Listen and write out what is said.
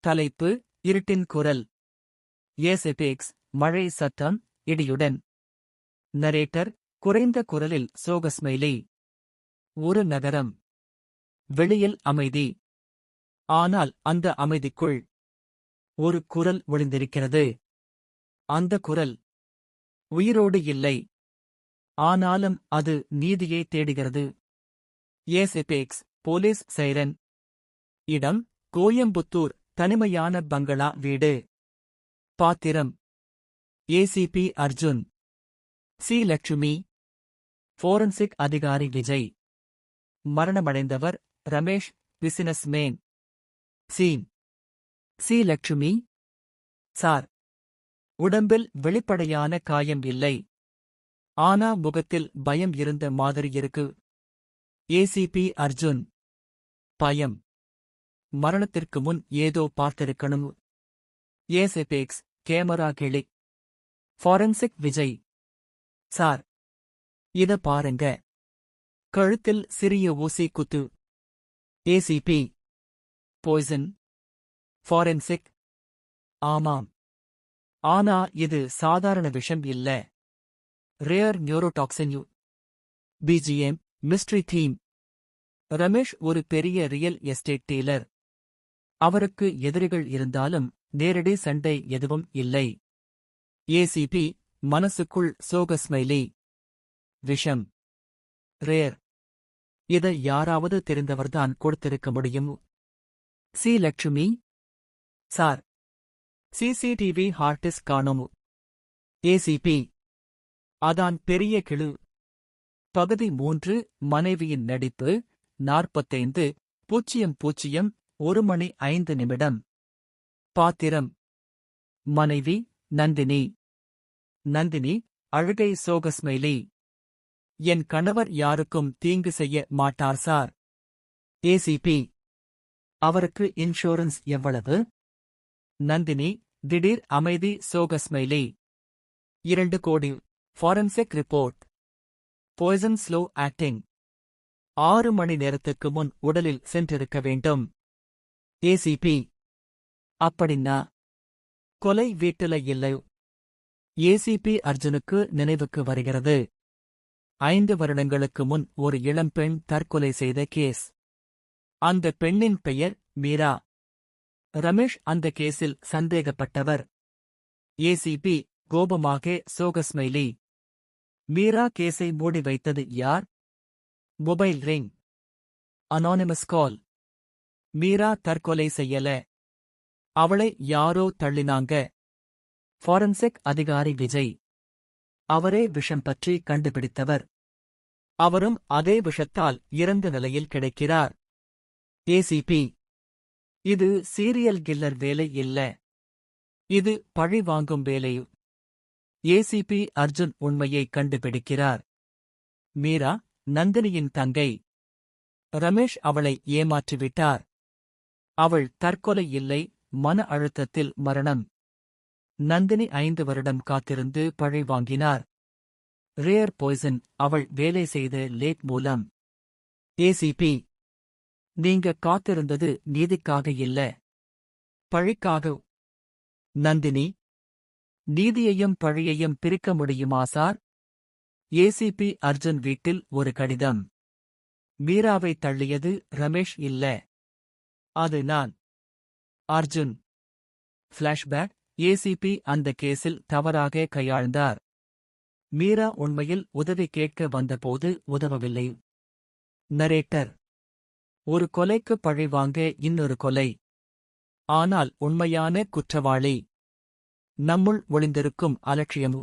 தலைப்பு: இருட்டின் குரல். ஏசெபேக்ஸ், மழை சத்தம், இடியுடன். நரேட்டர்: குறைந்த குரலில் சோகஸ்மைலி. ஒரு நகரம். வெளியில் அமைதி. ஆனால் அந்த அமைதிக்குள் ஒரு குரல் ஒளிந்திருக்கிறது. அந்த குரல் உயிரோடு இல்லை. ஆனாலும் அது நீதியை தேடுகிறது. SFX, police siren. இடம்: கோயம்புத்தூர். தனிமையான பங்களா வீடு. பாத்திரம்: ACP Arjun, C. Lakshmi, forensic அதிகாரி விஜய். மரணமடைந்தவர்: Ramesh, businessman. Scene: C. Lakshmi. Sir: உடம்பில் வெளிப்படையான காயம் இல்லை. ஆனா முகத்தில் பயம் இருந்த மாதிரி இருக்கு. ஏசிபி அர்ஜுன்: பயம். மரணத்திற்கு முன் ஏதோ பார்த்திருக்கணும். SFX, camera click. Forensic Vijay: sir, இத பாருங்க. கழுத்தில் சிறிய ஊசி குத்து. ACP: poison. ஃபாரன்சிக்: ஆமாம். ஆனா இது சாதாரண விஷம் இல்ல. Rare neurotoxin. BGM: mystery theme. Ramesh ஒரு பெரிய ரியல் எஸ்டேட் டீலர். அவருக்கு எதிரிகள் இருந்தாலும் நேரடி சண்டை எதுவும் இல்லை. ஏசிபி மனசுக்குள் சோகஸ்மைலி. விஷம். ரேர். இதை யாராவது தெரிந்தவர்தான் கொடுத்திருக்க முடியும். C. Lakshmi: sir, CCTV hard disk காணோம். ஏசிபி: அதான் பெரிய கிளு. பகுதி 3. மனைவியின் நடிப்பு. 45:00 1:05. பாத்திரம்: மனைவி நந்தினி. நந்தினி, அழுகை சோகஸ்மைலி. என் கணவர் யாருக்கும் தீங்கு செய்ய மாட்டார் சார். ஏசிபி: அவருக்கு இன்சூரன்ஸ் எவ்வளவு? நந்தினி, திடீர் அமைதி சோகஸ்மைலி. 2 கோடி. Forensic report. Poison slow acting. 6 மணி நேரத்துக்கு முன் உடலில் சென்றிருக்க வேண்டும். ஏசிபி: அப்படின்னா கொலை வீட்டுல இல்லை. ஏசிபி அர்ஜுனுக்கு நினைவுக்கு வருகிறது. 5 வருடங்களுக்கு முன் ஒரு இளம்பெண் தற்கொலை செய்த கேஸ். அந்த பெண்ணின் பெயர் மீரா. ரமேஷ் அந்த கேஸில் சந்தேகப்பட்டவர். ஏசிபி கோபமாக சோகஸ்மைலி. மீரா கேஸை மூடி வைத்தது யார்? Mobile ring. அனானிமஸ் கால். மீரா தற்கொலை செய்யல. அவளை யாரோ தள்ளினாங்க. ஃபாரன்சிக் அதிகாரி விஜய். அவரே விஷம் பற்றி கண்டுபிடித்தவர். அவரும் அதே விஷத்தால் இறந்த நிலையில் கிடைக்கிறார். ஏசிபி: இது சீரியல் கில்லர் வேலை இல்ல. இது பழி வாங்கும் வேலை. ஏசிபி அர்ஜுன் உண்மையை கண்டுபிடிக்கிறார். மீரா நந்தினியின் தங்கை. ரமேஷ் அவளை ஏமாற்றிவிட்டார். அவள் தற்கொலை இல்லை, மன அழுத்தத்தில் மரணம். நந்தினி 5 வருடம் காத்திருந்து பழி வாங்கினார். ரேர் பாய்சன் அவள் வேலை செய்த லேட் மூலம். ஏசிபி: நீங்க காத்திருந்தது நீதிக்காக இல்ல, பழிக்காக. நந்தினி: நீதியையும் பழியையும் பிரிக்க முடியுமா சார்? ஏசிபி அர்ஜுன் வீட்டில் ஒரு கடிதம். மீராவை தள்ளியது ரமேஷ் இல்ல, அது நான். அர்ஜுன். ஃபிளாஷ்பேக். ஏசிபி அந்த கேஸில் தவறாக கையாழ்ந்தார். மீரா உண்மையில் உதவி கேட்க வந்தபோது உதவவில்லை. நரேட்டர்: ஒரு கொலைக்கு பழி வாங்க இன்னொரு கொலை. ஆனால் உண்மையான குற்றவாளி நம்முள் ஒளிந்திருக்கும் அலட்சியம்.